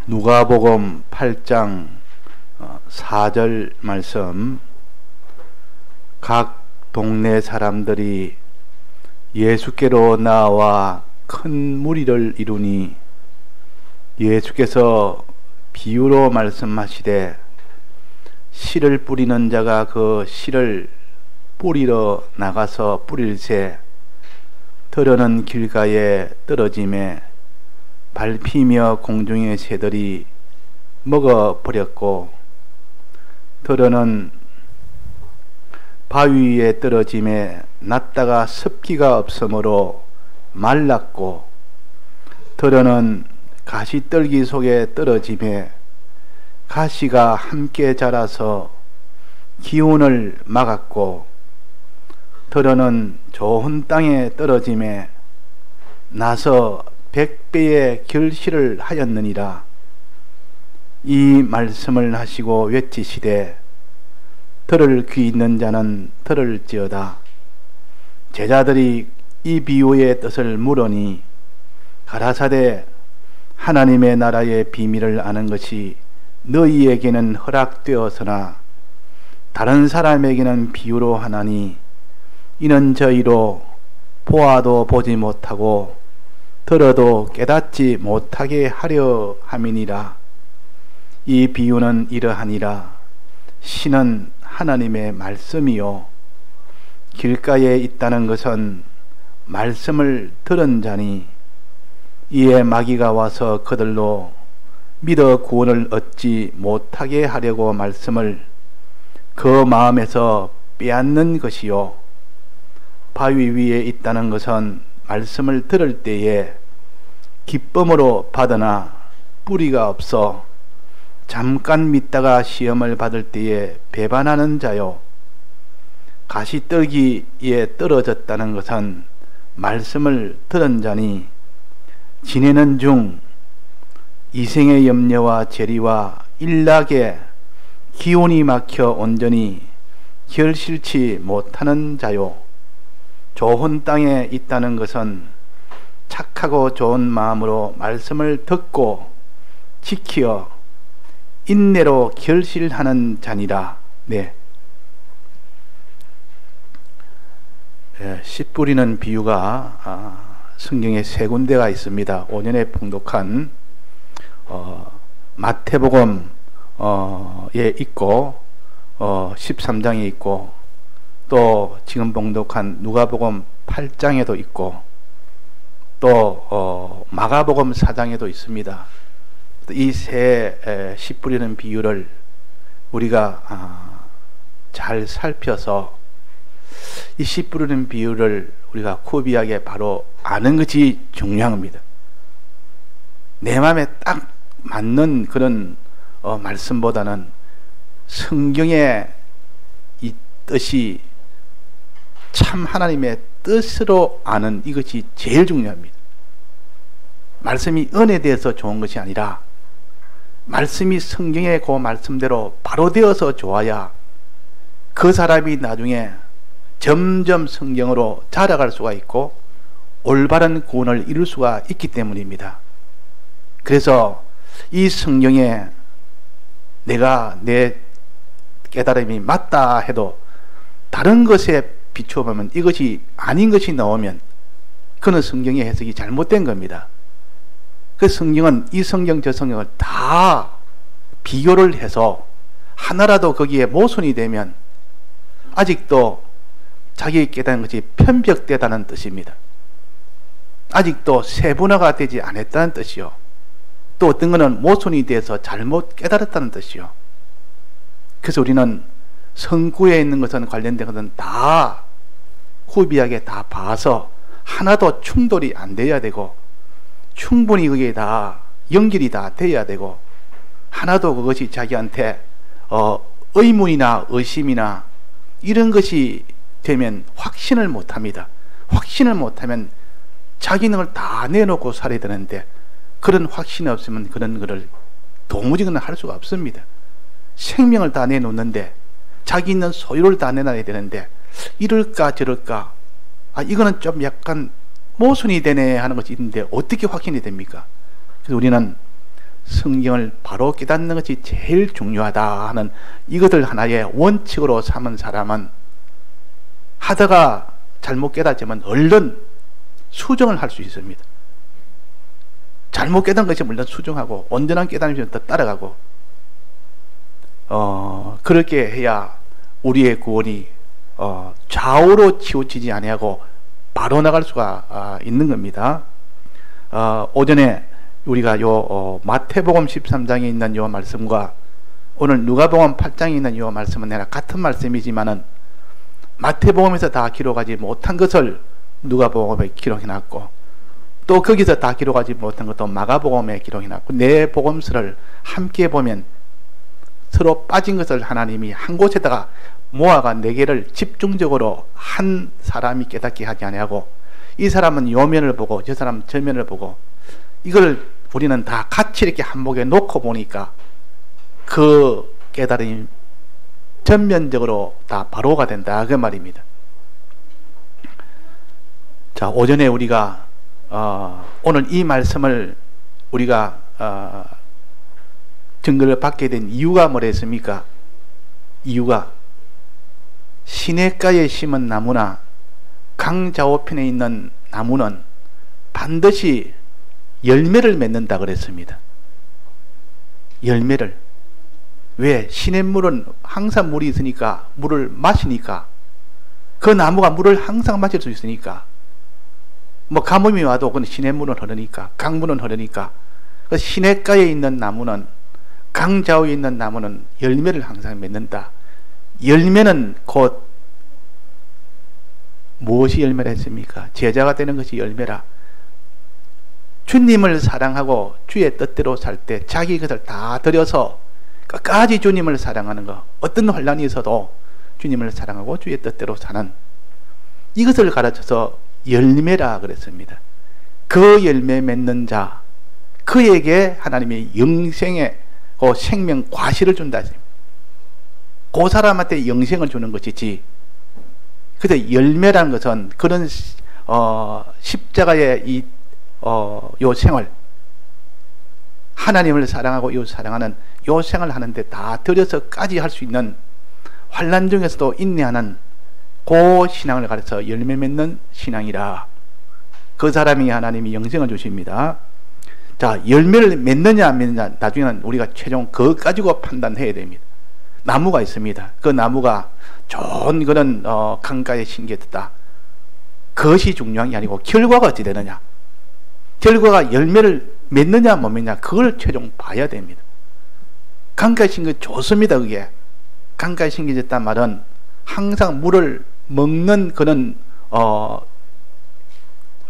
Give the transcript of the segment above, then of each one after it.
누가복음 8장 4절 말씀. 각 동네 사람들이 예수께로 나와 큰 무리를 이루니 예수께서 비유로 말씀하시되 씨를 뿌리는 자가 그 씨를 뿌리러 나가서 뿌릴새 들어는 길가에 떨어짐에 밟히며 공중의 새들이 먹어버렸고 들어는 바위 위에 떨어짐에 났다가 습기가 없으므로 말랐고 들어는 가시떨기 속에 떨어짐에 가시가 함께 자라서 기운을 막았고 들어는 좋은 땅에 떨어짐에 나서 100배의 결실을 하였느니라. 이 말씀을 하시고 외치시되 들을 귀 있는 자는 들을지어다. 제자들이 이 비유의 뜻을 물으니 가라사대 하나님의 나라의 비밀을 아는 것이 너희에게는 허락되었으나 다른 사람에게는 비유로 하나니 이는 저희로 보아도 보지 못하고 들어도 깨닫지 못하게 하려 함이니라. 이 비유는 이러하니라. 신은 하나님의 말씀이요 길가에 있다는 것은 말씀을 들은 자니 이에 마귀가 와서 그들로 믿어 구원을 얻지 못하게 하려고 말씀을 그 마음에서 빼앗는 것이요 바위 위에 있다는 것은 말씀을 들을 때에 기쁨으로 받으나 뿌리가 없어 잠깐 믿다가 시험을 받을 때에 배반하는 자요 가시떨기에 떨어졌다는 것은 말씀을 들은 자니 지내는 중 이생의 염려와 재리와 일락에 기운이 막혀 온전히 결실치 못하는 자요 좋은 땅에 있다는 것은 착하고 좋은 마음으로 말씀을 듣고 지키어 인내로 결실하는 자니라. 네. 씨 뿌리는 비유가 성경에 세 군데가 있습니다. 5년에 봉독한 마태복음에 있고 13장에 있고 또 지금 봉독한 누가복음 8장에도 있고 또 마가복음 4장에도 있습니다. 이 세 씨 뿌리는 비유를 우리가 잘 살펴서 이 씨 뿌리는 비유를 우리가 구비하게 바로 아는 것이 중요합니다. 내 마음에 딱 맞는 그런 말씀보다는 성경의 이 뜻이 참 하나님의 뜻으로 아는 이것이 제일 중요합니다. 말씀이 은혜에 대해서 좋은 것이 아니라 말씀이 성경의 그 말씀대로 바로 되어서 좋아야 그 사람이 나중에 점점 성경으로 자라갈 수가 있고 올바른 구원을 이룰 수가 있기 때문입니다. 그래서 이 성경에 내가 내 깨달음이 맞다 해도 다른 것에 비추어보면 이것이 아닌 것이 나오면 그는 성경의 해석이 잘못된 겁니다. 그 성경은 이 성경 저 성경을 다 비교를 해서 하나라도 거기에 모순이 되면 아직도 자기 깨닫는 것이 편벽되다는 뜻입니다. 아직도 세분화가 되지 않았다는 뜻이요. 또 어떤 것은 모순이 돼서 잘못 깨달았다는 뜻이요. 그래서 우리는 성구에 있는 것은 관련된 것은 다 구비하게 다 봐서 하나도 충돌이 안 돼야 되고 충분히 그게 다 연결이 다 돼야 되고 하나도 그것이 자기한테 의문이나 의심이나 이런 것이 되면 확신을 못합니다. 확신을 못하면 자기 능을 다 내놓고 살아야 되는데 그런 확신이 없으면 그런 거를 도무지 그는 할 수가 없습니다. 생명을 다 내놓는데 자기 있는 소유를 다 내놔야 되는데 이럴까 저럴까 이거는 좀 약간 모순이 되네 하는 것이 있는데 어떻게 확신이 됩니까? 그래서 우리는 성경을 바로 깨닫는 것이 제일 중요하다 하는 이것을 하나의 원칙으로 삼은 사람은 하다가 잘못 깨닫지만 얼른 수정을 할 수 있습니다. 잘못 깨닫는 것이 물론 수정하고 온전한 깨달음이 더 따라가고 그렇게 해야 우리의 구원이 좌우로 치우치지 아니하고 바로 나갈 수가 있는 겁니다. 오전에 우리가 마태복음 13장에 있는 요 말씀과 오늘 누가복음 8장에 있는 요 말씀은 내가 같은 말씀이지만은 마태복음에서 다 기록하지 못한 것을 누가복음에 기록해놨고 또 거기서 다 기록하지 못한 것도 마가복음에 기록해놨고 네 복음서를 함께 보면 서로 빠진 것을 하나님이 한 곳에다가 모아가 네 개를 집중적으로 한 사람이 깨닫게 하지 아니하고 이 사람은 요 면을 보고 저 사람은 저 면을 보고 이걸 우리는 다 같이 이렇게 한목에 놓고 보니까 그 깨달음이 전면적으로 다 바로가 된다 그 말입니다. 자, 오전에 우리가 오늘 이 말씀을 우리가 증거를 받게 된 이유가 뭐랬습니까? 이유가 시냇가에 심은 나무나 강좌우편에 있는 나무는 반드시 열매를 맺는다 그랬습니다. 열매를. 왜? 시냇물은 항상 물이 있으니까 물을 마시니까 그 나무가 물을 항상 마실 수 있으니까 뭐 가뭄이 와도 그 시냇물은 흐르니까 강물은 흐르니까 그 시냇가에 있는 나무는 강좌우에 있는 나무는 열매를 항상 맺는다. 열매는 곧 무엇이 열매라 했습니까? 제자가 되는 것이 열매라. 주님을 사랑하고 주의 뜻대로 살 때 자기 것을 다 들여서 끝까지 주님을 사랑하는 것, 어떤 혼란이 있어도 주님을 사랑하고 주의 뜻대로 사는 이것을 가르쳐서 열매라 그랬습니다. 그 열매 맺는 자, 그에게 하나님이 영생의 그 생명 과실을 준다 했습니다. 그 사람한테 영생을 주는 것이지. 그래서 열매라는 것은 그런 십자가의 요 생활, 하나님을 사랑하고 요 사랑하는 요 생활을 하는데 다 들여서까지 할 수 있는 환난 중에서도 인내하는 그 신앙을 가르쳐 열매 맺는 신앙이라. 그 사람이 하나님이 영생을 주십니다. 자, 열매를 맺느냐 안 맺느냐 나중에는 우리가 최종 그것 가지고 판단해야 됩니다. 나무가 있습니다. 그 나무가 좋은 그런 강가에 심겨졌다. 그것이 중요한 게 아니고 결과가 어찌 되느냐, 결과가 열매를 맺느냐 못 맺느냐 그걸 최종 봐야 됩니다. 강가에 심겨 좋습니다. 그게 강가에 심겨졌단 말은 항상 물을 먹는 그런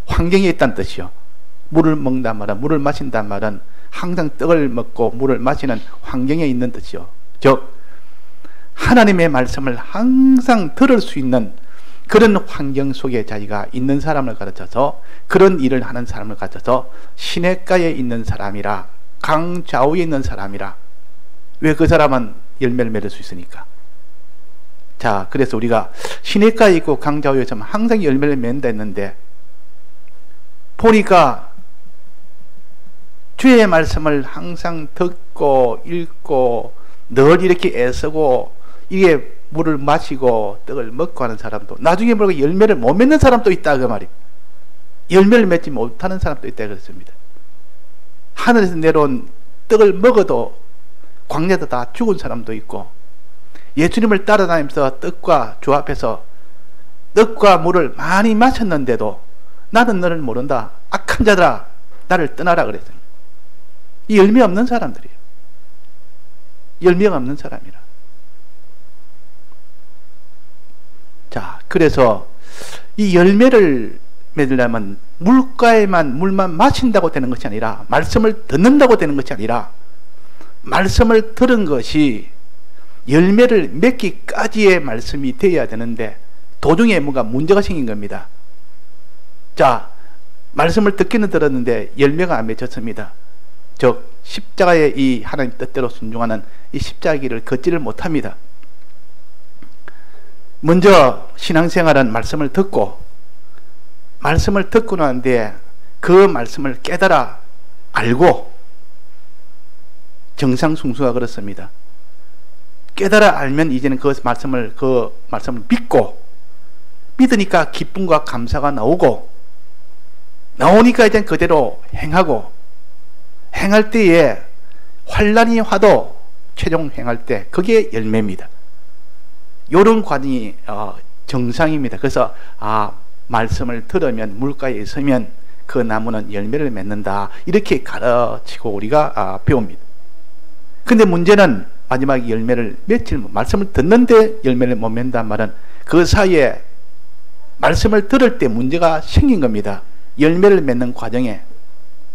환경에 있다는 뜻이요. 물을 먹는단 말은, 물을 마신단 말은 항상 떡을 먹고 물을 마시는 환경에 있는 뜻이요. 즉 하나님의 말씀을 항상 들을 수 있는 그런 환경 속에 자기가 있는 사람을 가르쳐서, 그런 일을 하는 사람을 가르쳐서 시냇가에 있는 사람이라, 강 좌우에 있는 사람이라. 왜? 그 사람은 열매를 맺을 수 있으니까. 자, 그래서 우리가 시냇가에 있고 강 좌우에 있으면 항상 열매를 맺는다 했는데, 보니까 주의 말씀을 항상 듣고 읽고 늘 이렇게 애쓰고 이게 물을 마시고 떡을 먹고 하는 사람도 나중에 보니까 열매를 못 맺는 사람도 있다 그 말이에요. 열매를 맺지 못하는 사람도 있다 그랬습니다. 하늘에서 내려온 떡을 먹어도 광야에서 다 죽은 사람도 있고, 예수님을 따라다니면서 떡과 주 앞에서 떡과 물을 많이 마셨는데도 나는 너를 모른다, 악한 자들아 나를 떠나라 그랬습니다. 이 열매 없는 사람들이에요. 열매가 없는 사람이라. 자, 그래서 이 열매를 맺으려면 물만 마신다고 되는 것이 아니라, 말씀을 듣는다고 되는 것이 아니라, 말씀을 들은 것이 열매를 맺기까지의 말씀이 되어야 되는데 도중에 뭔가 문제가 생긴 겁니다. 자, 말씀을 듣기는 들었는데 열매가 안 맺혔습니다. 즉 십자가의 이 하나님 뜻대로 순종하는 이 십자가의 길을 걷지를 못합니다. 먼저 신앙생활은 말씀을 듣고 난 뒤에 그 말씀을 깨달아 알고 정상숭수가 그렇습니다. 깨달아 알면 이제는 그 말씀을 믿고, 믿으니까 기쁨과 감사가 나오니까 이제 그대로 행하고, 행할 때에 환난이 와도 최종 행할 때 그게 열매입니다. 이런 과정이 정상입니다. 그래서 말씀을 들으면, 물가에 있으면 그 나무는 열매를 맺는다, 이렇게 가르치고 우리가 배웁니다. 근데 문제는 마지막 열매를 말씀을 듣는데 열매를 못 맺는다는 말은 그 사이에 말씀을 들을 때 문제가 생긴 겁니다. 열매를 맺는 과정에,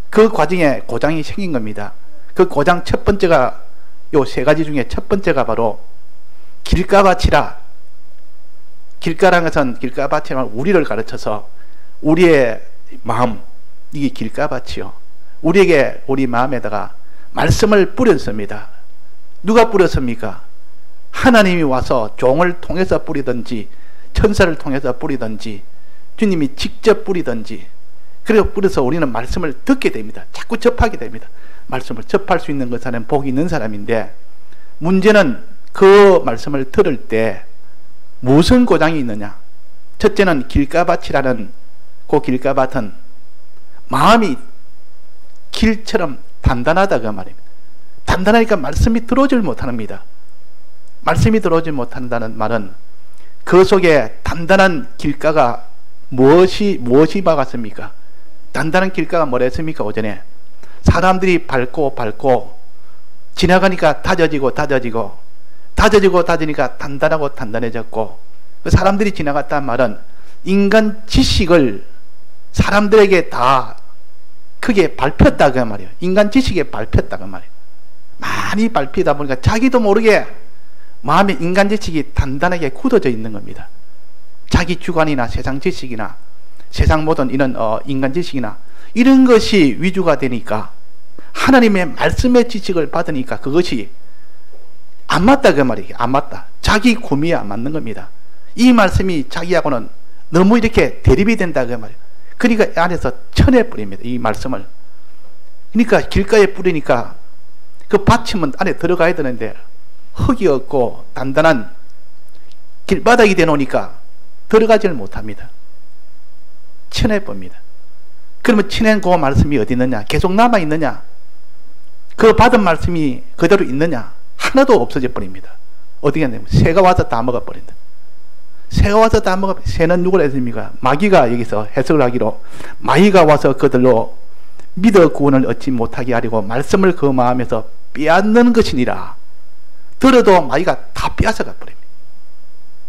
그 과정에 고장이 생긴 겁니다. 그 고장 첫 번째가, 요 세 가지 중에 첫 번째가 바로 길가밭이라. 길가라는 것은, 길가밭이란 우리를 가르쳐서 우리의 마음, 이게 길가밭이요. 우리에게, 우리 마음에다가 말씀을 뿌렸습니다. 누가 뿌렸습니까? 하나님이 와서 종을 통해서 뿌리든지, 천사를 통해서 뿌리든지, 주님이 직접 뿌리든지, 그리고 뿌려서 우리는 말씀을 듣게 됩니다. 자꾸 접하게 됩니다. 말씀을 접할 수 있는 것은 복이 있는 사람인데, 문제는 그 말씀을 들을 때 무슨 고장이 있느냐? 첫째는 길가밭이라는 그 길가밭은 마음이 길처럼 단단하다, 그 말입니다. 단단하니까 말씀이 들어오질 못합니다. 말씀이 들어오지 못한다는 말은 그 속에 단단한 길가가 무엇이 막았습니까? 단단한 길가가 뭐라 했습니까? 오전에 사람들이 밟고 지나가니까 다져지니까 단단하고 단단해졌고, 사람들이 지나갔다는 말은 인간 지식을 사람들에게 다 크게 밟혔다, 그 말이에요. 인간 지식에 밟혔다, 그 말이에요. 많이 밟히다 보니까 자기도 모르게 마음에 인간 지식이 단단하게 굳어져 있는 겁니다. 자기 주관이나 세상 지식이나 세상 모든 이런 인간 지식이나 이런 것이 위주가 되니까, 하나님의 말씀의 지식을 받으니까 그것이 안 맞다, 그 말이에요. 안 맞다. 자기 구미에 안 맞는 겁니다. 이 말씀이 자기하고는 너무 이렇게 대립이 된다, 그 말이에요. 그러니까 안에서 쳐내버립니다, 이 말씀을. 그러니까 길가에 뿌리니까 그 받침은 안에 들어가야 되는데 흙이 없고 단단한 길바닥이 되놓으니까 들어가지를 못합니다. 쳐내봅니다. 그러면 쳐낸 그 말씀이 어디 있느냐? 계속 남아있느냐? 그 받은 말씀이 그대로 있느냐? 하나도 없어져 버립니다. 어떻게 하냐면 새가 와서 다 먹어버린다. 새가 와서 다 새는 누구라 했습니까? 마귀가 여기서 해석을 하기로, 마귀가 와서 그들로 믿어 구원을 얻지 못하게 하려고 말씀을 그 마음에서 빼앗는 것이니라. 들어도 마귀가 다 빼앗아가 버립니다.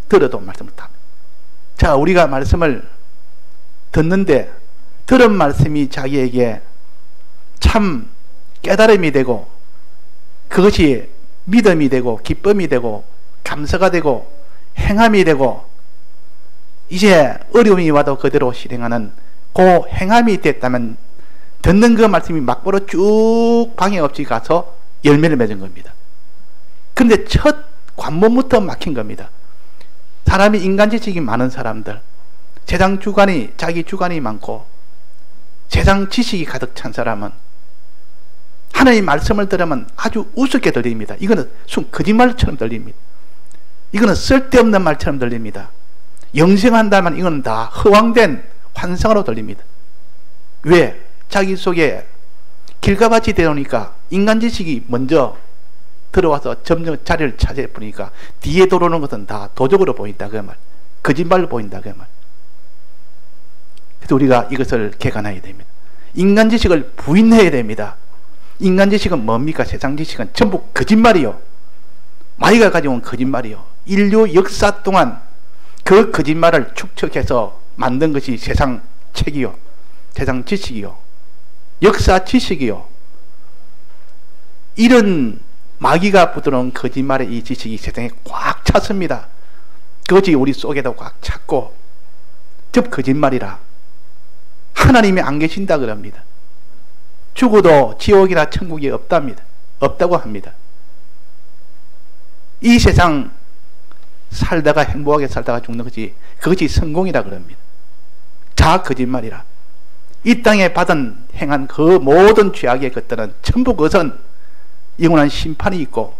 들어도 말씀을 다. 자, 우리가 말씀을 듣는데 들은 말씀이 자기에게 참 깨달음이 되고, 그것이 믿음이 되고 기쁨이 되고 감사가 되고 행함이 되고, 이제 어려움이 와도 그대로 실행하는 그 행함이 됐다면, 듣는 그 말씀이 막보로 쭉 방해 없이 가서 열매를 맺은 겁니다. 그런데 첫 관문부터 막힌 겁니다. 사람이 인간 지식이 많은 사람들, 세상 주관이, 자기 주관이 많고 세상 지식이 가득 찬 사람은 하나님 말씀을 들으면 아주 우습게 들립니다. 이거는 거짓말처럼 들립니다. 이거는 쓸데없는 말처럼 들립니다. 영생한다면 이건 다 허황된 환상으로 들립니다. 왜? 자기 속에 길가밭이 되어오니까 인간 지식이 먼저 들어와서 점점 자리를 차지해 버리니까 뒤에 들어오는 것은 다 도적으로 보인다, 그 말. 거짓말로 보인다, 그 말. 그래서 우리가 이것을 개간해야 됩니다. 인간 지식을 부인해야 됩니다. 인간 지식은 뭡니까? 세상 지식은 전부 거짓말이요. 마귀가 가져온 거짓말이요. 인류 역사 동안 그 거짓말을 축적해서 만든 것이 세상 책이요, 세상 지식이요, 역사 지식이요. 이런 마귀가 부드러운 거짓말의 이 지식이 세상에 꽉 찼습니다. 그것이 우리 속에도 꽉 찼고, 즉 거짓말이라. 하나님이 안 계신다 그럽니다. 죽어도 지옥이나 천국이 없답니다. 없다고 합니다. 이 세상 살다가 행복하게 살다가 죽는 것이, 그것이 성공이라 그럽니다. 자, 거짓말이라. 이 땅에 행한 그 모든 죄악의 것들은 전부 그것은 영원한 심판이 있고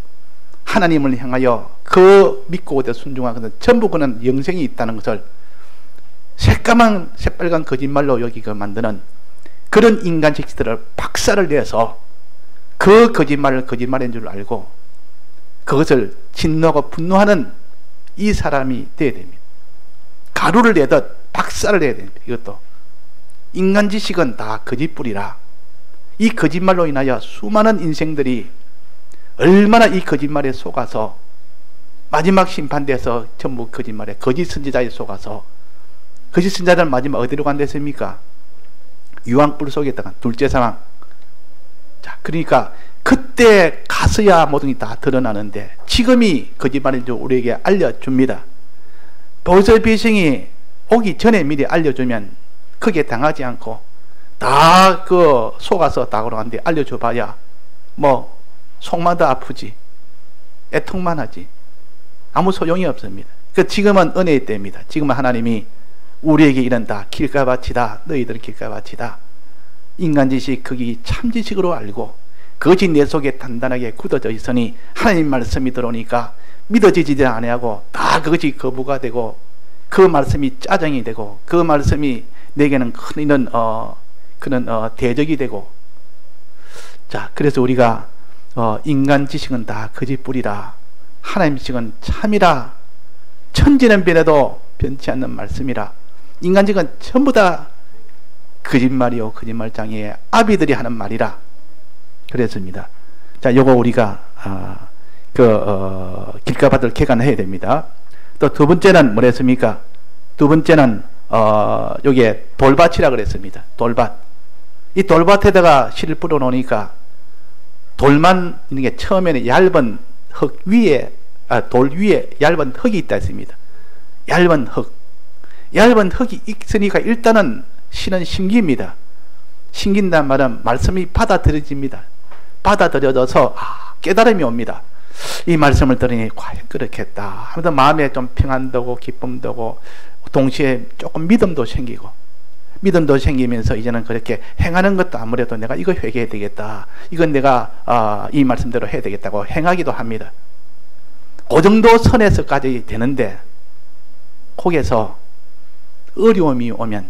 하나님을 향하여 그 믿고 순종한 것은 전부 그는 영생이 있다는 것을 새까만 새빨간 거짓말로 여기고 만드는 그런 인간 직들을 박살을 내서 그 거짓말을 거짓말인 줄 알고 그것을 진노하고 분노하는 이 사람이 되어야 됩니다. 가루를 내듯 박살을 내야 됩니다. 이것도 인간 지식은 다 거짓뿐이라 이 거짓말로 인하여 수많은 인생들이 얼마나 이 거짓말에 속아서 마지막 심판대에서 전부 거짓말에 거짓 선지자에 속아서 거짓 선지자들은 마지막 어디로 간댔습니까? 유황불 속에다가 둘째 사망. 자, 그러니까 그때 가서야 모든 게 다 드러나는데 지금이 거짓말인 줄 우리에게 알려줍니다. 보살 피싱이 오기 전에 미리 알려주면 크게 당하지 않고 다 그 속아서 다 그러는데 알려줘봐야 뭐 속만 더 아프지 애통만 하지 아무 소용이 없습니다. 그 지금은 은혜의 때입니다. 지금은 하나님이 우리에게 이른다. 길가밭이다. 너희들 길가밭이다. 인간지식 거기 참지식으로 알고 그것이 내 속에 단단하게 굳어져 있으니 하나님 말씀이 들어오니까 믿어지지 아니하고 다 그것이 거부가 되고 그 말씀이 짜증이 되고 그 말씀이 내게는 큰 그런 대적이 되고. 자, 그래서 우리가 인간 지식은 다 거짓뿐이라 하나님 지식은 참이라 천지는 변해도 변치 않는 말씀이라. 인간 지식은 전부 다 거짓말이요 거짓말장애의 아비들이 하는 말이라 그랬습니다. 자, 요거 우리가 길가밭을 개간해야 됩니다. 또 두 번째는 뭐랬습니까? 두 번째는 요게 돌밭이라 그랬습니다. 돌밭. 이 돌밭에다가 씨를 뿌려 놓으니까 돌만 있는 게 처음에는 얇은 흙 위에 돌 위에 얇은 흙이 있다 했습니다. 얇은 흙이 있으니까 일단은 씨는 심깁니다. 심긴다는 말은 말씀이 받아들여집니다. 받아들여져서 깨달음이 옵니다. 이 말씀을 들으니 과연 그렇겠다 하면서 마음에 좀 평안도 오고 기쁨도 오고 동시에 조금 믿음도 생기면서 이제는 그렇게 행하는 것도 아무래도 내가 이거 회개해야 되겠다, 이건 내가 이 말씀대로 해야 되겠다고 행하기도 합니다. 그 정도 선에서까지 되는데 거기에서 어려움이 오면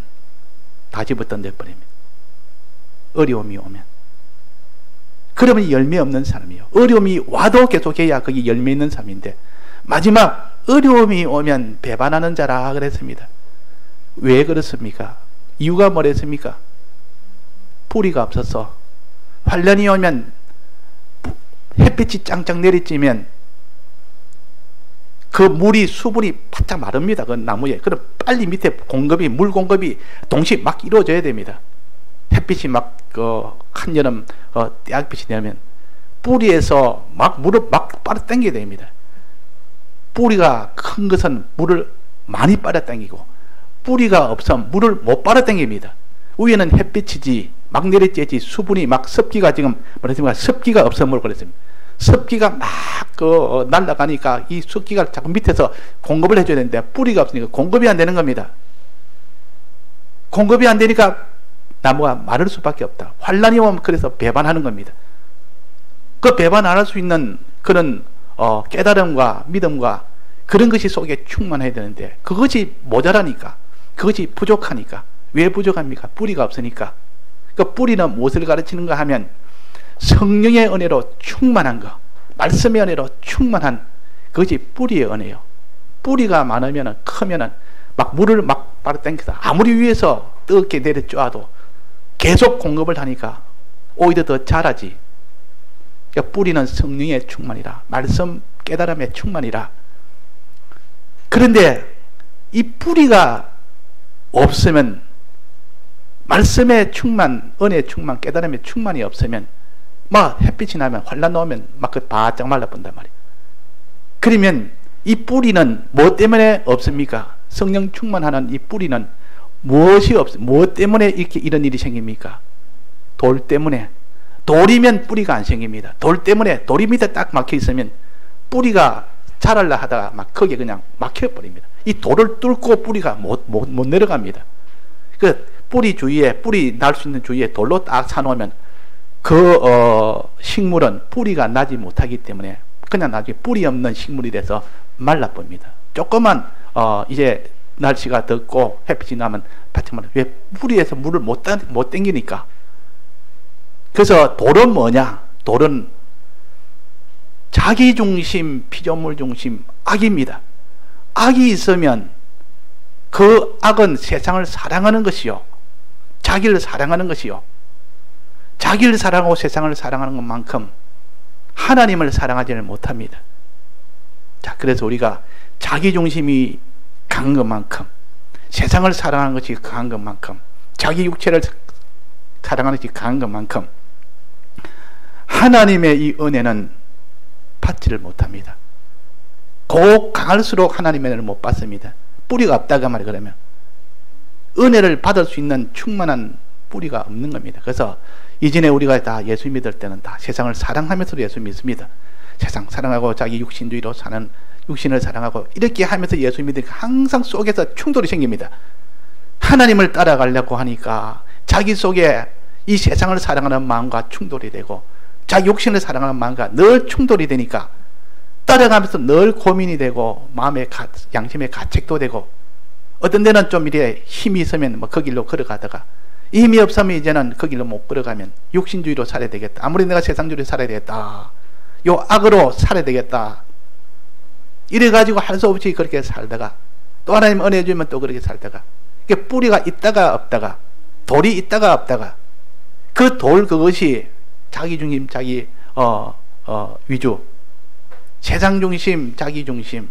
다시부터 내버립니다. 어려움이 오면 그러면 열매 없는 사람이에요. 어려움이 와도 계속해야 거기 열매 있는 사람인데 마지막 어려움이 오면 배반하는 자라 그랬습니다. 왜 그렇습니까? 이유가 뭐랬습니까? 뿌리가 없어서 환란이 오면 햇빛이 짱짱 내리쬐면 그 물이 수분이 바짝 마릅니다. 그 나무에. 그럼 빨리 밑에 공급이 물 공급이 동시에 막 이루어져야 됩니다. 햇빛이 막 한여름 떼약빛이 되면 뿌리에서 막 물을 막 빨아당겨야 됩니다. 뿌리가 큰 것은 물을 많이 빨아당기고 뿌리가 없으면 물을 못 빨아당깁니다. 위에는 햇빛이지 막 내리쬐지 수분이 막 습기가 지금 뭐랬습니까? 습기가 없으면 그랬습니다. 습기가 막 날아가니까 이 습기가 자꾸 밑에서 공급을 해줘야 되는데 뿌리가 없으니까 공급이 안 되는 겁니다. 공급이 안 되니까 나무가 마를 수밖에 없다. 환란이 오면 그래서 배반하는 겁니다. 그 배반 안 할 수 있는 그런 깨달음과 믿음과 그런 것이 속에 충만해야 되는데 그것이 모자라니까, 그것이 부족하니까. 왜 부족합니까? 뿌리가 없으니까. 그 뿌리는 무엇을 가르치는가 하면 성령의 은혜로 충만한 거, 말씀의 은혜로 충만한 그것이 뿌리의 은혜요. 뿌리가 많으면 크면은 막 물을 막 빨아당겨서 아무리 위에서 뜨겁게 내려쪼아도 계속 공급을 하니까 오히려 더 자라지. 그러니까 뿌리는 성령의 충만이라, 말씀 깨달음의 충만이라. 그런데 이 뿌리가 없으면, 말씀의 충만, 은혜의 충만, 깨달음의 충만이 없으면 막 햇빛이 나면 환란 나오면 막 그 바짝 말라본단 말이에요. 그러면 이 뿌리는 뭐 때문에 없습니까? 성령 충만하는 이 뿌리는 무엇이 없어? 뭐 때문에 이렇게 이런 일이 생깁니까? 돌 때문에. 돌이면 뿌리가 안 생깁니다. 돌 때문에. 돌이 밑에 딱 막혀 있으면 뿌리가 자랄라 하다가 막 거기에 그냥 막혀버립니다. 이 돌을 뚫고 뿌리가 못 내려갑니다. 그 뿌리 주위에, 뿌리 날 수 있는 주위에 돌로 딱 사놓으면 식물은 뿌리가 나지 못하기 때문에 그냥 나중에 뿌리 없는 식물이 돼서 말라봅니다. 조금만 이제 날씨가 덥고 햇빛이 나면 바짝만 왜 뿌리에서 물을 못 당기니까. 그래서 돌은 뭐냐? 돌은 자기중심, 피조물 중심, 악입니다. 악이 있으면 그 악은 세상을 사랑하는 것이요, 자기를 사랑하는 것이요, 자기를 사랑하고 세상을 사랑하는 것만큼 하나님을 사랑하지를 못합니다. 자, 그래서 우리가 자기중심이 강한 것만큼, 세상을 사랑하는 것이 강한 것만큼, 자기 육체를 사랑하는 것이 강한 것만큼 하나님의 이 은혜는 받지를 못합니다. 곧 강할수록 하나님의 은혜를 못 받습니다. 뿌리가 없다가 말이에요. 그러면 은혜를 받을 수 있는 충만한 뿌리가 없는 겁니다. 그래서 이전에 우리가 다 예수 믿을 때는 다 세상을 사랑하면서도 예수 믿습니다. 세상 사랑하고 자기 육신주의로 사는, 육신을 사랑하고 이렇게 하면서 예수 믿으니까 항상 속에서 충돌이 생깁니다. 하나님을 따라가려고 하니까 자기 속에 이 세상을 사랑하는 마음과 충돌이 되고 자기 욕심을 사랑하는 마음과 늘 충돌이 되니까 따라가면서 늘 고민이 되고 마음의 양심의 가책도 되고, 어떤 데는 좀 이래 힘이 있으면 뭐 그 길로 걸어가다가 힘이 없으면 이제는 그 길로 못 걸어가면 육신주의로 살아야 되겠다, 아무리 내가 세상주의로 살아야 되겠다, 요 악으로 살아야 되겠다, 이래가지고 할 수 없이 그렇게 살다가 또 하나님 은혜 주면 또 그렇게 살다가, 이게 뿌리가 있다가 없다가, 돌이 있다가 없다가, 그 돌 그것이 자기중심, 자기 위주, 세상중심, 자기중심,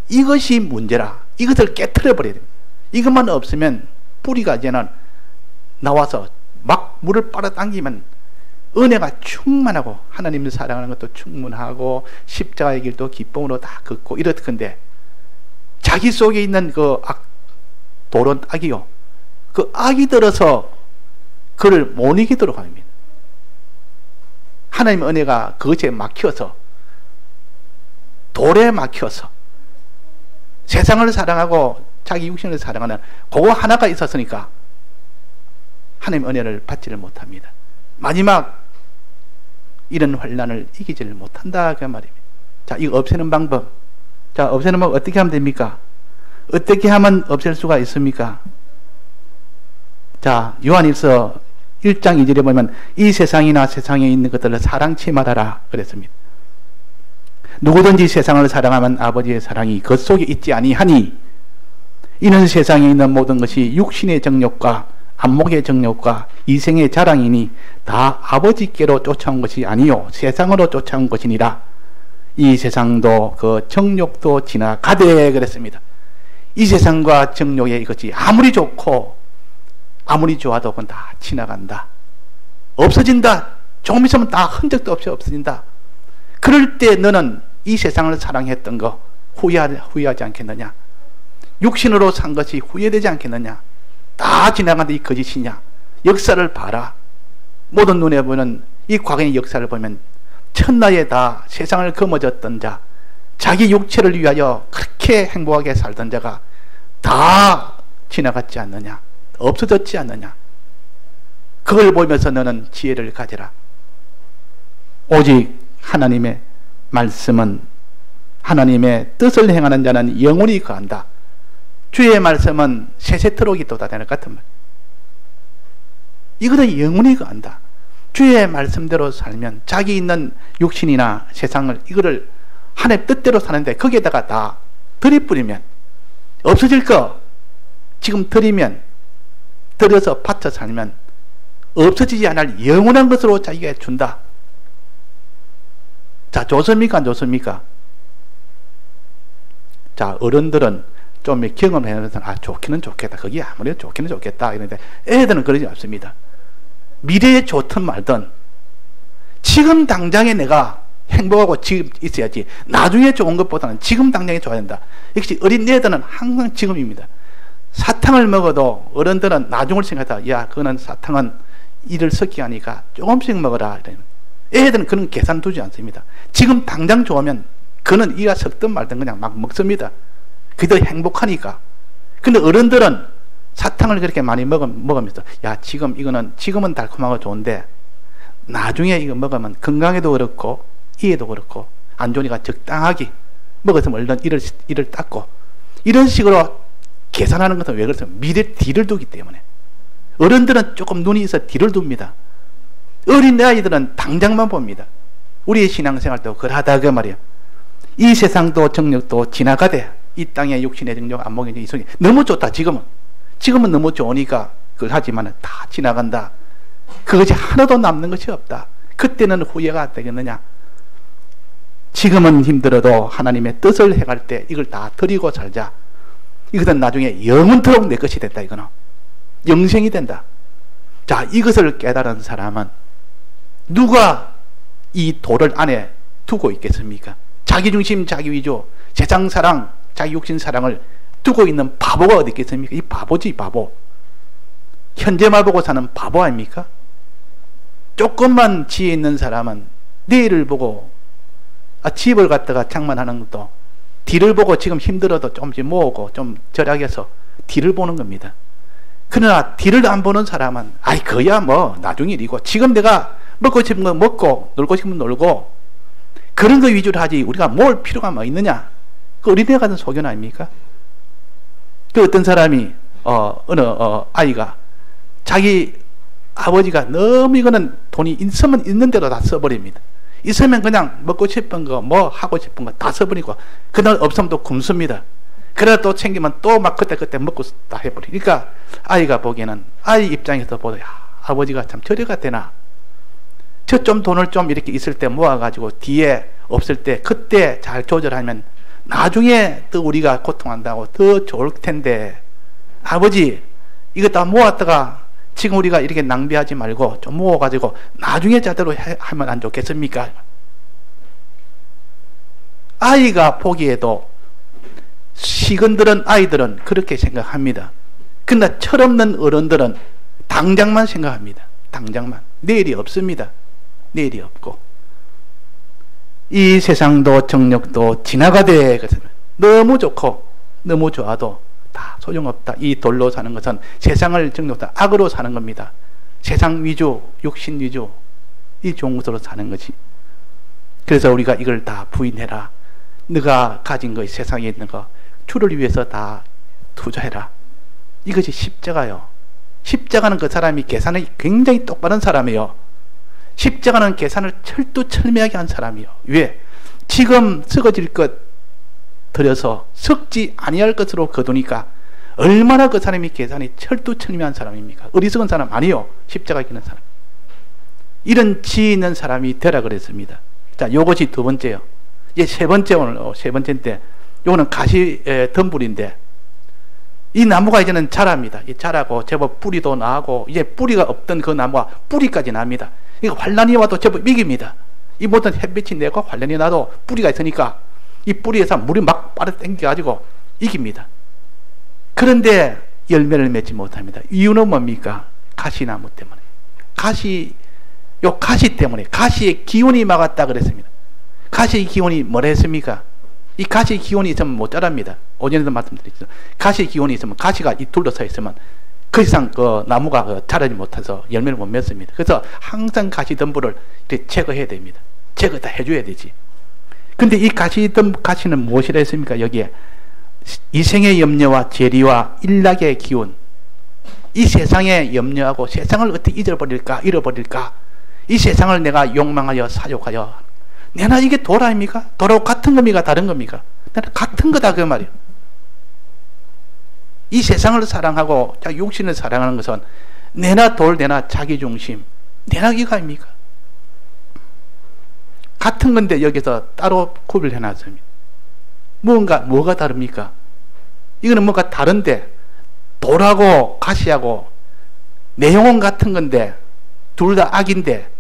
이것이 문제라. 이것을 깨트려버려야 됩니다. 이것만 없으면 뿌리가 이제는 나와서 막 물을 빨아당기면 은혜가 충만하고 하나님을 사랑하는 것도 충분하고 십자가의 길도 기쁨으로 다 걷고 이렇던데, 자기 속에 있는 그 돌은 악이요, 그 악이 들어서 그를 못 이기도록 합니다. 하나님의 은혜가 그것에 막혀서, 돌에 막혀서 세상을 사랑하고 자기 육신을 사랑하는 그거 하나가 있었으니까 하나님의 은혜를 받지를 못합니다. 마지막 이런 환난을 이기지를 못한다 그 말입니다. 자, 이거 없애는 방법. 자, 없애는 방법 어떻게 하면 됩니까? 어떻게 하면 없앨 수가 있습니까? 자, 요한일서 1장 2절에 보면 이 세상이나 세상에 있는 것들을 사랑치 말아라 그랬습니다. 누구든지 세상을 사랑하면 아버지의 사랑이 그 속에 있지 아니하니, 이는 세상에 있는 모든 것이 육신의 정욕과 안목의 정욕과 이생의 자랑이니 다 아버지께로 쫓아온 것이 아니요 세상으로 쫓아온 것이니라. 이 세상도 그 정욕도 지나가되 그랬습니다. 이 세상과 정욕의 이것이 아무리 좋고 아무리 좋아도 그건 다 지나간다, 없어진다, 조금 있으면 다 흔적도 없이 없어진다. 그럴 때 너는 이 세상을 사랑했던 거 후회하지 않겠느냐? 육신으로 산 것이 후회되지 않겠느냐? 다 지나간다, 이 거짓이냐? 역사를 봐라. 모든 눈에 보는 이 과거의 역사를 보면 천하에 다 세상을 거머쥐었던 자, 자기 육체를 위하여 그렇게 행복하게 살던 자가 다 지나갔지 않느냐? 없어졌지 않느냐? 그걸 보면서 너는 지혜를 가져라. 오직 하나님의 말씀은, 하나님의 뜻을 행하는 자는 영원히 거한다. 주의 말씀은 세세토록 있도다 되는 같은 말. 이것은 영원히 거한다. 주의 말씀대로 살면 자기 있는 육신이나 세상을, 이거를 하나님의 뜻대로 사는데 거기에다가 다 들이뿌리면 없어질 거 지금 들여서 바쳐 살면 없어지지 않을 영원한 것으로 자기가 준다. 자, 좋습니까? 안 좋습니까? 자, 어른들은 좀 경험해서 좋기는 좋겠다, 거기 아무래도 좋기는 좋겠다 이런데, 애들은 그러지 않습니다. 미래에 좋든 말든 지금 당장에 내가 행복하고 지금 있어야지, 나중에 좋은 것보다는 지금 당장에 좋아야 된다. 역시 어린 애들은 항상 지금입니다. 사탕을 먹어도 어른들은 나중을 생각하다. 야, 그거는 사탕은 이를 섞기 하니까 조금씩 먹어라. 애들은 그런 계산 두지 않습니다. 지금 당장 좋으면 그는 이가 섞든 말든 그냥 막 먹습니다. 그게 더 행복하니까. 근데 어른들은 사탕을 그렇게 많이 먹으면서 야 지금은 달콤하고 좋은데 나중에 이거 먹으면 건강에도 그렇고 이에도 그렇고 안 좋으니까 적당하게 먹어서 얼른 이를 닦고 이런 식으로 계산하는 것은 왜 그렇습니까? 미래 뒤를 두기 때문에. 어른들은 조금 눈이 있어 뒤를 둡니다. 어린 아이들은 당장만 봅니다. 우리의 신앙생활도 그러하다 그 말이야. 이 세상도 정력도 지나가되 이 땅의 육신의 정력 안목의 이 속에 너무 좋다. 지금은 너무 좋으니까 그걸 하지만 다 지나간다. 그것이 하나도 남는 것이 없다. 그때는 후회가 되겠느냐? 지금은 힘들어도 하나님의 뜻을 행할 때 이걸 다 드리고 살자. 이것은 나중에 영원토록 내 것이 된다. 이거는 영생이 된다. 자, 이것을 깨달은 사람은 누가 이 도를 안에 두고 있겠습니까? 자기중심, 자기위주, 세상사랑, 자기 육신사랑을 두고 있는 바보가 어디 있겠습니까? 이 바보지, 바보. 현재만 보고 사는 바보 아닙니까? 조금만 지혜 있는 사람은 내일을 보고 집을 갖다가 장만하는 것도 뒤를 보고 지금 힘들어도 조금씩 모으고 좀 절약해서 뒤를 보는 겁니다. 그러나 뒤를 안 보는 사람은 그야 뭐 나중 일이고 지금 내가 먹고 싶은 거 먹고 놀고 싶은 거 놀고 그런 거 위주로 하지 우리가 뭘 필요가 뭐 있느냐. 그 어린애 같은 소견 아닙니까? 그 어떤 사람이 어느 아이가 자기 아버지가 너무 이거는 돈이 있으면 있는 대로 다 써버립니다. 있으면 그냥 먹고 싶은 거 뭐 하고 싶은 거 다 써버리고 그날 없으면 또 굶습니다. 그러다 또 챙기면 또 막 그때 먹고 다 해버리니까 아이가 보기에는 아이 입장에서 보다 아버지가 참 저래가 되나. 저 좀 돈을 좀 이렇게 있을 때 모아가지고 뒤에 없을 때 그때 잘 조절하면 나중에 또 우리가 고통한다고 더 좋을 텐데 아버지 이거 다 모았다가 지금 우리가 이렇게 낭비하지 말고 좀 모아가지고 나중에 제대로 하면 안 좋겠습니까? 아이가 보기에도 시건들은 아이들은 그렇게 생각합니다. 그러나 철없는 어른들은 당장만 생각합니다. 당장만. 내일이 없습니다. 내일이 없고 이 세상도 정력도 지나가되 너무 좋고 너무 좋아도 다 소용없다. 이 돌로 사는 것은 세상을 정력도 악으로 사는 겁니다. 세상 위주, 육신 위주 이 좋은 것으로 사는 것이. 그래서 우리가 이걸 다 부인해라. 네가 가진 것, 세상에 있는 거 주를 위해서 다 투자해라. 이것이 십자가요. 십자가는 그 사람이 계산이 굉장히 똑바른 사람이에요. 십자가는 계산을 철두철미하게 한 사람이요. 왜? 지금 썩어질 것 들여서 썩지 아니할 것으로 거두니까 얼마나 그 사람이 계산이 철두철미한 사람입니까? 어리석은 사람 아니요. 십자가 지는 사람. 이런 지혜 있는 사람이 되라 그랬습니다. 자, 이것이 두 번째요. 이제 세 번째 오늘 세 번째인데 요거는 가시 덤불인데 이 나무가 이제는 자랍니다. 이 자라고 제법 뿌리도 나고 이제 뿌리가 없던 그 나무가 뿌리까지 납니다. 이거 환란이 와도 제법 이깁니다. 이 모든 햇빛이 내고 환란이 나도 뿌리가 있으니까 이 뿌리에서 물이 막 빨아 당겨가지고 이깁니다. 그런데 열매를 맺지 못합니다. 이유는 뭡니까? 가시나무 때문에. 가시 때문에 가시의 기운이 막았다 그랬습니다. 가시의 기운이 뭐라 했습니까? 이 가시의 기운이 있으면 못 자랍니다. 오전에도 말씀드렸죠. 가시의 기운이 있으면 가시가 이 둘러서 있으면 그 이상 그 나무가 자라지 못해서 열매를 못 맺습니다. 그래서 항상 가시 덤불을 이렇게 제거해야 됩니다. 제거 다 해줘야 되지. 근데 이 가시는 무엇이라 했습니까? 여기에 이생의 염려와 재리와 일락의 기운, 이 세상에 염려하고 세상을 어떻게 잃어버릴까 이 세상을 내가 욕망하여 사욕하여 내나 이게 돌 아닙니까? 돌하고 같은 겁니까? 다른 겁니까? 나는 같은 거다 그 말이에요. 이 세상을 사랑하고 자기 육신을 사랑하는 것은 내나 돌 내나 자기중심 내나 이거 아닙니까? 같은 건데 여기서 따로 구별해 놨습니다. 뭐가 다릅니까? 이거는 뭔가 다른데 돌하고 가시하고 내용은 같은 건데 둘 다 악인데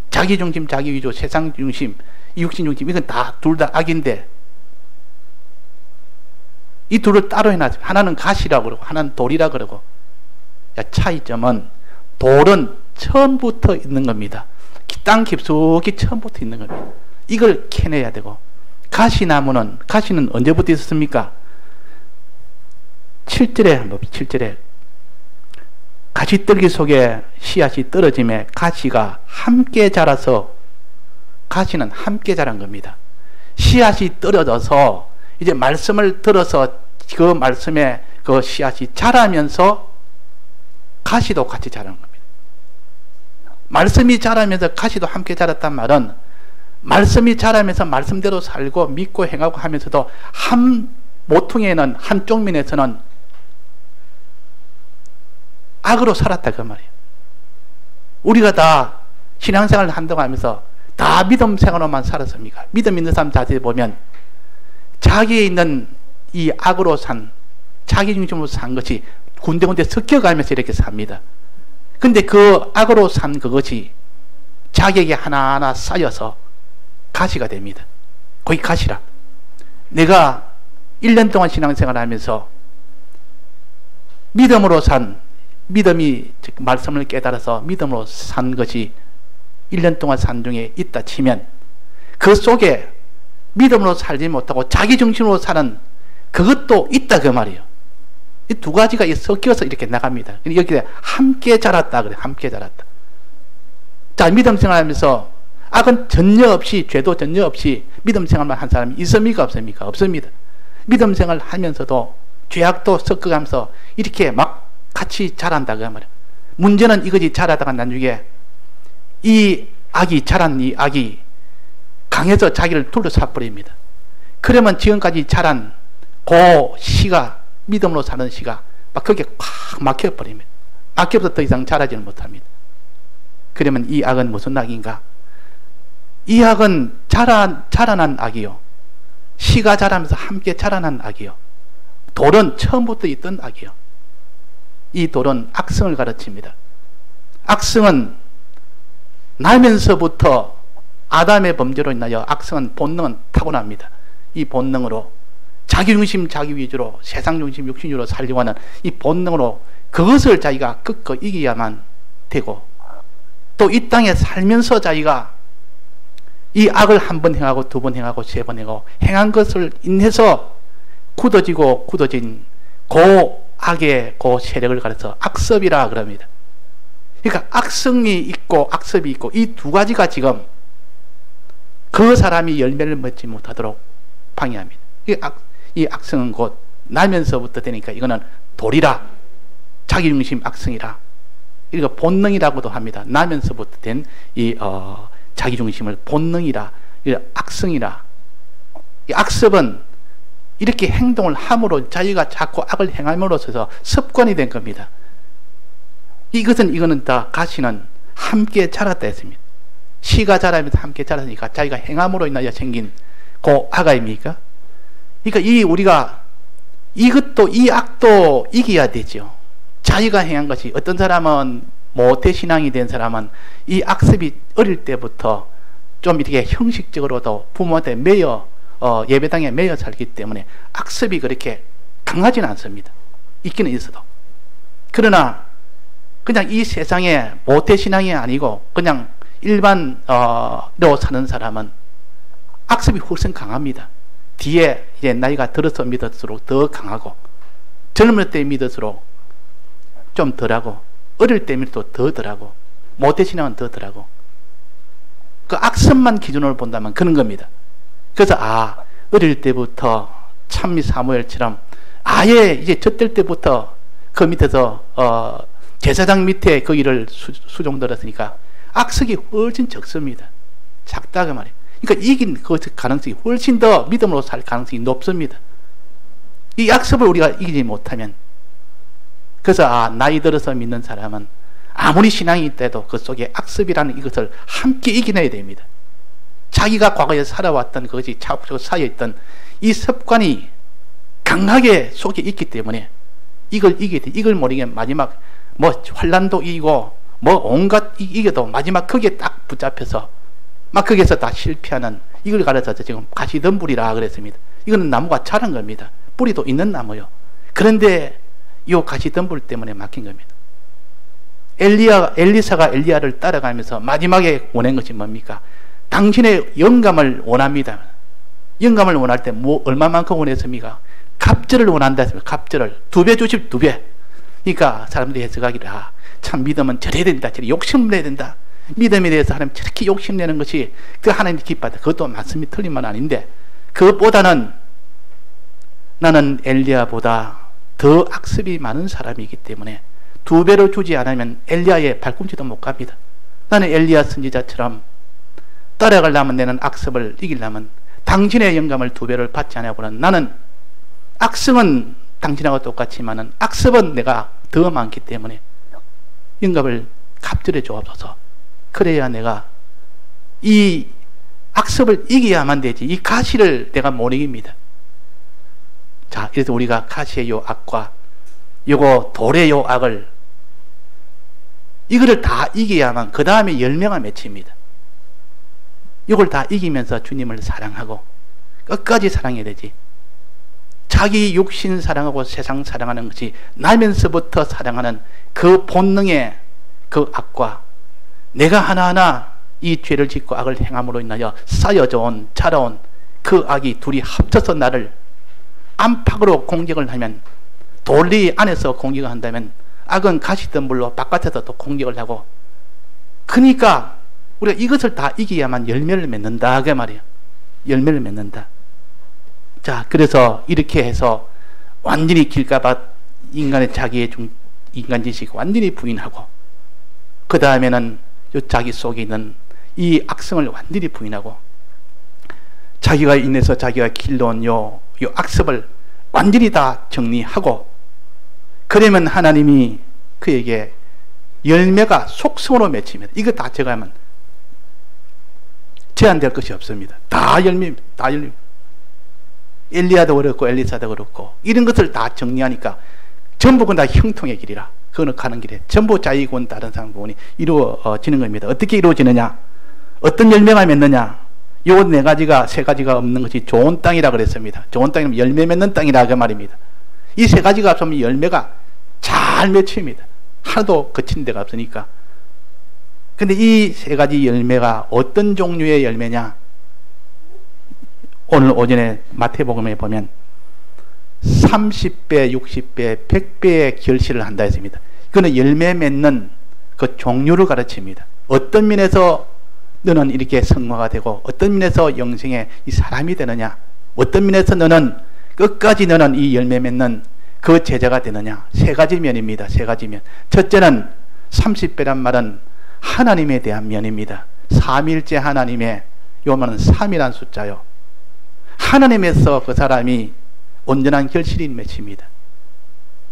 자기중심 자기위주 세상중심 육신중심 이건 다 둘 다 악인데 이 둘을 따로 해놨어요. 하나는 가시라고 그러고 하나는 돌이라고 그러고 차이점은 돌은 처음부터 있는 겁니다. 땅 깊숙이 처음부터 있는 겁니다. 이걸 캐내야 되고 가시는 언제부터 있었습니까? 7절에 한번 7절에 가시떨기 속에 씨앗이 떨어짐에 가시가 함께 자라서, 가시는 함께 자란 겁니다. 씨앗이 떨어져서 이제 말씀을 들어서 그 말씀에 그 씨앗이 자라면서 가시도 같이 자라는 겁니다. 말씀이 자라면서 가시도 함께 자랐단 말은 말씀이 자라면서 말씀대로 살고 믿고 행하고 하면서도 한 모퉁이에는, 한쪽 면에서는 악으로 살았다 그 말이에요. 우리가 다 신앙생활을 한다고 하면서 다 믿음 생활로만 살았습니까? 믿음 있는 사람 자세히 보면 자기에 있는 이 악으로 산, 자기 중심으로 산 것이 군데군데 섞여가면서 이렇게 삽니다. 근데 그 악으로 산 그것이 자기에게 하나하나 쌓여서 가시가 됩니다. 거기 가시라. 내가 1년 동안 신앙생활을 하면서 믿음으로 산, 믿음이 말씀을 깨달아서 믿음으로 산 것이 1년 동안 산 중에 있다 치면 그 속에 믿음으로 살지 못하고 자기 중심으로 사는 그것도 있다 그 말이에요. 이 두 가지가 섞여서 이렇게 나갑니다. 여기에 함께 자랐다 그래. 함께 자랐다. 자, 믿음 생활하면서 악은 전혀 없이, 죄도 전혀 없이 믿음 생활만 한 사람이 있습니까? 없습니까? 없습니다. 믿음 생활 하면서도 죄악도 섞어가면서 이렇게 막 같이 자란다 그 말이에요. 문제는 이것이 자라다가 나중에 이 악이, 자란 이 악이 강해서 자기를 둘러싸 버립니다. 그러면 지금까지 자란 그 씨가, 믿음으로 사는 씨가 막 거기에 꽉 막혀버립니다. 막혀서 더 이상 자라지는 못합니다. 그러면 이 악은 무슨 악인가? 이 악은 자라난 악이요. 씨가 자라면서 함께 자라난 악이요. 돌은 처음부터 있던 악이요. 이 돌은 악성을 가르칩니다. 악성은 나면서부터 아담의 범죄로 인하여 악성은 본능은 타고납니다. 이 본능으로 자기 중심, 자기 위주로, 세상 중심, 육신으로 살려고 하는 이 본능으로 그것을 자기가 꺾어 이겨야만 되고, 또 이 땅에 살면서 자기가 이 악을 한 번 행하고 두 번 행하고 세 번 행하고 행한 것을 인해서 굳어지고 굳어진 그 악의 그 세력을 가려서 악습이라 그럽니다. 그러니까 악성이 있고 악습이 있고 이 두 가지가 지금 그 사람이 열매를 맺지 못하도록 방해합니다. 이 악성은 곧 나면서부터 되니까 이거는 돌이라, 자기중심 악성이라, 이거 본능이라고도 합니다. 나면서부터 된 이 자기중심을 본능이라, 악성이라. 이 악습은 이렇게 행동을 함으로 자기가 자꾸 악을 행함으로써 습관이 된 겁니다. 이거는 다 가시는 함께 자랐다 했습니다. 씨가 자라면서 함께 자랐으니까 자기가 행함으로 인하여 생긴 그 악 아닙니까? 그러니까 우리가 이것도, 이 악도 이겨야 되죠. 자기가 행한 것이, 어떤 사람은 모태신앙이 된 사람은 이 악습이 어릴 때부터 좀 이렇게 형식적으로도 부모한테 매여, 예배당에 매여 살기 때문에 악습이 그렇게 강하지는 않습니다. 있기는 있어도. 그러나 그냥 이 세상에 모태신앙이 아니고 그냥 일반로 사는 사람은 악습이 훨씬 강합니다. 뒤에 이제 나이가 들어서 믿을수록 더 강하고, 젊을 때 믿을수록 좀 덜하고, 어릴 때 믿을수록 더 덜하고, 모태신앙은 더 덜하고, 그 악습만 기준으로 본다면 그런 겁니다. 그래서 어릴 때부터 찬미 사무엘처럼 아예 이제 젖될 때부터 그 밑에서 제사장 밑에 그 일을 수종들었으니까 악습이 훨씬 적습니다. 작다 그 말이에요. 그러니까 이긴 그 가능성이 훨씬 더 믿음으로 살 가능성이 높습니다. 이 악습을 우리가 이기지 못하면, 그래서 나이 들어서 믿는 사람은 아무리 신앙이 있더라도 그 속에 악습이라는 이것을 함께 이겨내야 됩니다. 자기가 과거에 살아왔던 그것이 차곡차곡 쌓여있던 이 습관이 강하게 속에 있기 때문에 이걸 이겨야 돼. 이걸 모르면 마지막 환란도 이기고 온갖 이겨도 마지막 거기에 딱 붙잡혀서 막 거기에서 다 실패하는, 이걸 가르쳐서 지금 가시덤불이라 그랬습니다. 이거는 나무가 자란 겁니다. 뿌리도 있는 나무요. 그런데 이 가시덤불 때문에 막힌 겁니다. 엘리사가 엘리야를 따라가면서 마지막에 원한 것이 뭡니까? 당신의 영감을 원합니다. 영감을 원할 때 얼마만큼 원했습니까? 갑절을 원한다 했습니다. 갑절을 2배 주십 2배. 그러니까 사람들이 해석하기를 참 믿음은 저래야 된다, 저래 욕심을 내야 된다. 믿음에 대해서 하나님 저렇게 욕심내는 것이 그 하나님이 기뻐한다. 그것도 말씀이 틀린 말 아닌데, 그것보다는 나는 엘리야보다 더 악습이 많은 사람이기 때문에 2배로 주지 않으면 엘리야의 발꿈치도 못 갑니다. 나는 엘리야 선지자처럼 따라가려면, 내는 악습을 이기려면 당신의 영감을 2배를 받지 않으고는, 나는 악성은 당신하고 똑같지만은 악습은 내가 더 많기 때문에 영감을 갑절해 주옵소서. 그래야 내가 이 악습을 이겨야만 되지, 이 가시를 내가 못 이깁니다. 자, 그래서 우리가 가시의 요 악과 요거 돌의 요 악을, 이거를 다 이겨야만 그 다음에 열매가 맺힙니다. 이걸 다 이기면서 주님을 사랑하고 끝까지 사랑해야 되지. 자기 육신 사랑하고 세상 사랑하는 것이 나면서부터 사랑하는 그 본능의 그 악과, 내가 하나하나 이 죄를 짓고 악을 행함으로 인하여 쌓여져 온, 자라온 그 악이 둘이 합쳐서 나를 안팎으로 공격을 하면, 돌리 안에서 공격을 한다면 악은 가시던 물로 바깥에서 또 공격을 하고, 그러니까 우리가 이것을 다 이겨야만 열매를 맺는다, 그 말이에요. 열매를 맺는다. 자, 그래서 이렇게 해서 완전히 길가밭 인간의 자기의 인간지식 완전히 부인하고, 그 다음에는 자기 속에 있는 이 악성을 완전히 부인하고, 자기가 인해서 자기가 길러온 요 악습을 완전히 다 정리하고, 그러면 하나님이 그에게 열매가 속성으로 맺힙니다. 이거 다 제거하면 제한될 것이 없습니다. 다 열매입니다. 다 열매. 엘리야도 그렇고 엘리사도 그렇고, 이런 것을 다 정리하니까 전부 다 형통의 길이라, 그거는 가는 길에 전부 자기군 다른 사람 부분이 이루어지는 겁니다. 어떻게 이루어지느냐, 어떤 열매가 맺느냐, 요 네 가지가, 세 가지가 없는 것이 좋은 땅이라 그랬습니다. 좋은 땅이면 열매 맺는 땅이라 그 말입니다. 이 세 가지가 없으면 열매가 잘 맺힙니다. 하나도 거친 데가 없으니까. 근데 이 세 가지 열매가 어떤 종류의 열매냐, 오늘 오전에 마태복음에 보면 30배, 60배, 100배의 결실을 한다 했습니다. 이거는 열매 맺는 그 종류를 가르칩니다. 어떤 면에서 너는 이렇게 성화가 되고, 어떤 면에서 영생의 이 사람이 되느냐, 어떤 면에서 너는 끝까지 너는 이 열매 맺는 그 제자가 되느냐. 세 가지 면입니다. 세 가지 면. 첫째는 30배란 말은 하나님에 대한 면입니다. 삼일째 하나님의, 요 말은 3이란 숫자요. 하나님에서 그 사람이 온전한 결실이 맺힙니다.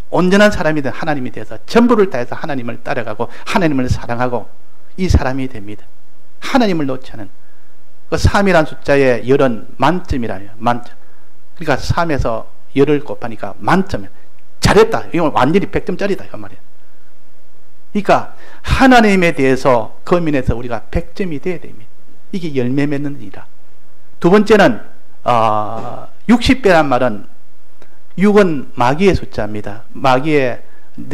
온전한 사람이 된 하나님이 돼서 전부를 다해서 하나님을 따라가고 하나님을 사랑하고 이 사람이 됩니다. 하나님을 놓지 않은 그 3이란 숫자의 열은 만점이라요. 만점. 그러니까 3에서 열을 곱하니까 만점이에요. 잘했다. 이건 완전히 100점짜리다. 그 말이에요. 그러니까 하나님에 대해서 그 면에서 우리가 100점이 돼야 됩니다. 이게 열매 맺는 일이라. 두 번째는 60배란 말은 6은 마귀의 숫자입니다. 마귀의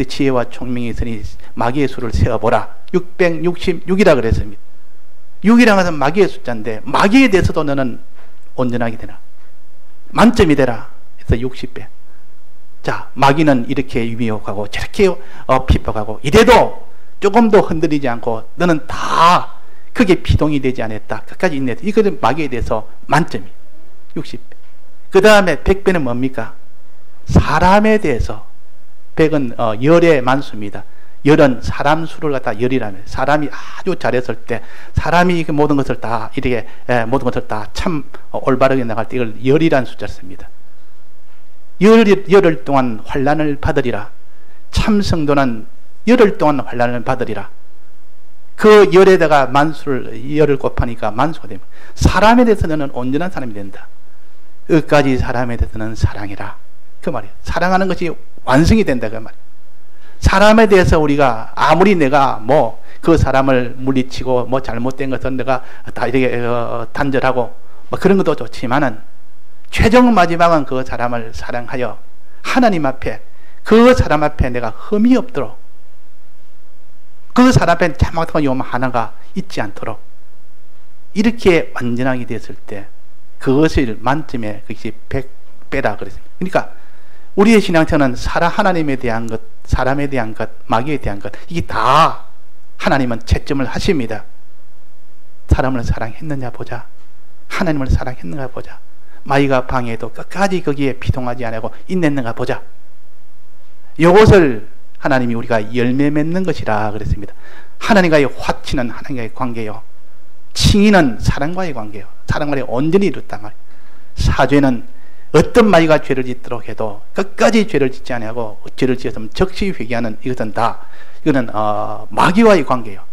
지혜와 총명이 있으니 마귀의 수를 세어보라. 666이라 그랬습니다. 6이라는 것은 마귀의 숫자인데, 마귀에 대해서도 너는 온전하게 되라. 만점이 되라. 그래서 60배. 자, 마귀는 이렇게 유혹하고 저렇게 핍박하고, 이래도 조금도 흔들리지 않고 너는 다 그게 피동이 되지 않았다. 끝까지 인내. 이것은 마귀에 대해서 만점이 60배. 그 다음에 100배는 뭡니까? 사람에 대해서. 100은 열의 만수입니다. 열은 사람 수를 갖다 열이라면, 사람이 아주 잘했을 때, 사람이 모든 것을 다 이렇게 모든 것을 다 참 올바르게 나갈 때 이걸 열이라는 숫자를 씁니다. 열흘 동안 환난을 받으리라. 참 성도는 열흘 동안 환난을 받으리라. 그 열에다가 만수를, 열을 곱하니까 만수가 됩니다. 사람에 대해서는 온전한 사람이 된다. 끝까지 사람에 대해서는 사랑이라. 그 말이에요. 사랑하는 것이 완성이 된다. 그 말이에요. 사람에 대해서 우리가 아무리 내가 뭐 그 사람을 물리치고 뭐 잘못된 것은 내가 다 이렇게 단절하고 뭐 그런 것도 좋지만은, 최종 마지막은 그 사람을 사랑하여 하나님 앞에, 그 사람 앞에 내가 흠이 없도록, 그 사람 앞에 잘못한 요 하나가 있지 않도록 이렇게 완전하게 됐을 때 그것을 만점에, 그것이 100배라 그랬습니다. 그러니까 우리의 신앙생활은 하나님에 대한 것, 사람에 대한 것, 마귀에 대한 것, 이게 다 하나님은 채점을 하십니다. 사람을 사랑했느냐 보자. 하나님을 사랑했는가 보자. 마귀가 방해해도 끝까지 거기에 비통하지 않고 인냈는가 보자. 이것을 하나님이 우리가 열매 맺는 것이라 그랬습니다. 하나님과의 화치는 하나님과의 관계요. 칭의는 사랑과의 관계요. 사랑과의 온전히 이뤘단 말이에요. 사죄는 어떤 마귀가 죄를 짓도록 해도 끝까지 죄를 짓지 않고 죄를 지었으면 즉시 회개하는 이것은 다 이거는 마귀와의 관계요.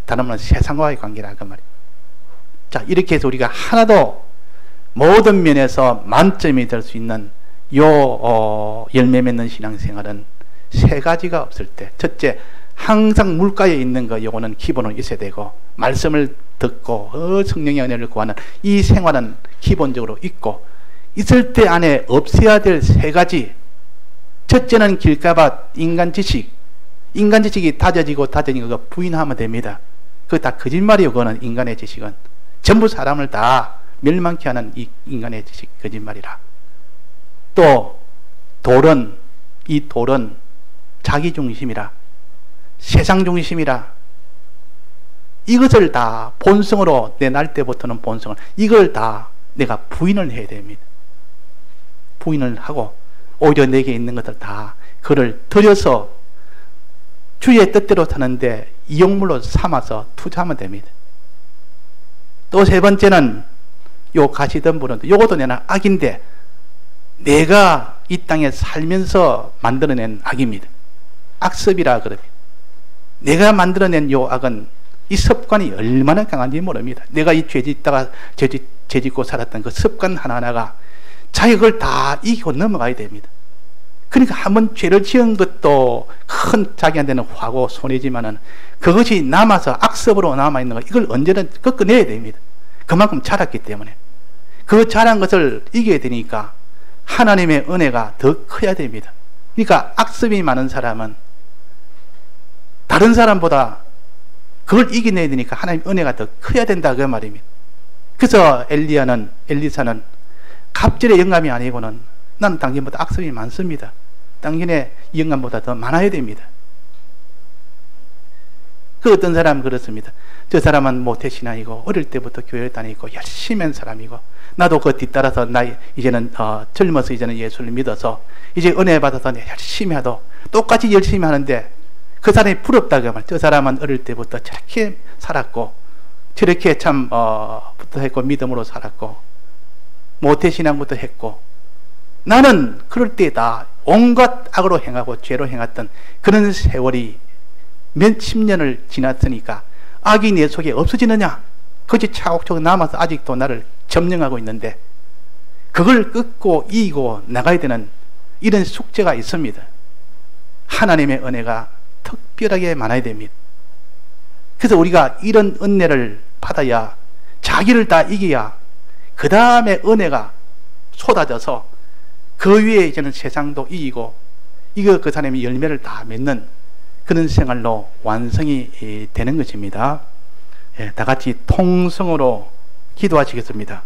다른 말은 세상과의 관계라 그 말이에요. 자, 이렇게 해서 우리가 하나도 모든 면에서 만점이 될 수 있는 열매 맺는 신앙생활은 세 가지가 없을 때, 첫째, 항상 물가에 있는 거, 요거는 기본으로 있어야 되고, 말씀을 듣고 성령의 은혜를 구하는 이 생활은 기본적으로 있고, 있을 때 안에 없어야 될 세 가지. 첫째는 길가밭 인간 지식. 인간 지식이 다져지고 다져진 거 부인하면 됩니다. 그거 다 거짓말이에요. 그거는 인간의 지식은 전부 사람을 다 멸망케 하는 이 인간의 지식 거짓말이라. 또 돌은, 이 돌은 자기 중심이라, 세상 중심이라. 이것을 다 본성으로, 내 날 때부터는 본성을, 이걸 다 내가 부인을 해야 됩니다. 부인을 하고 오히려 내게 있는 것들 다 그를 들여서 주의 뜻대로 사는데 이용물로 삼아서 투자하면 됩니다. 또 세 번째는 요 가시던 분은 요것도 내나 악인데 내가 이 땅에 살면서 만들어낸 악입니다. 악습이라 그럽니다. 내가 만들어낸 요 악은 이 습관이 얼마나 강한지 모릅니다. 내가 이 죄 짓고 살았던 그 습관 하나하나가 자기 그걸 다 이기고 넘어가야 됩니다. 그러니까 한번 죄를 지은 것도 큰 자기한테는 화고 손해지만은 그것이 남아서 악습으로 남아있는 거, 이걸 언제든 꺾어내야 됩니다. 그만큼 자랐기 때문에. 그 자란 것을 이겨야 되니까 하나님의 은혜가 더 커야 됩니다. 그러니까 악습이 많은 사람은 다른 사람보다 그걸 이겨내야 되니까 하나님의 은혜가 더 커야 된다 그 말입니다. 그래서 엘리사는 갑절의 영감이 아니고는 나는 당신보다 악습이 많습니다. 당신의 영감보다 더 많아야 됩니다. 그 어떤 사람은 그렇습니다. 저 사람은 모태신앙이고 어릴 때부터 교회를 다니고 열심히 한 사람이고 나도 그 뒤따라서 이제는 젊어서 이제는 예수를 믿어서 이제 은혜 받아서 열심히 하도 똑같이 열심히 하는데 그 사람이 부럽다고 말. 저 사람은 어릴 때부터 저렇게 살았고 저렇게 참 부터 했고 믿음으로 살았고 모태신앙부터 했고 나는 그럴 때 다 온갖 악으로 행하고 죄로 행했던 그런 세월이 몇십 년을 지났으니까 악이 내 속에 없어지느냐? 그것이 차곡차곡 남아서 아직도 나를 점령하고 있는데 그걸 끊고 이기고 나가야 되는 이런 숙제가 있습니다. 하나님의 은혜가 특별하게 많아야 됩니다. 그래서 우리가 이런 은혜를 받아야 자기를 다 이겨야 그 다음에 은혜가 쏟아져서 그 위에 이제는 세상도 이기고 이거 그 사람이 열매를 다 맺는 그런 생활로 완성이 되는 것입니다. 다 같이 통성으로 기도하시겠습니다.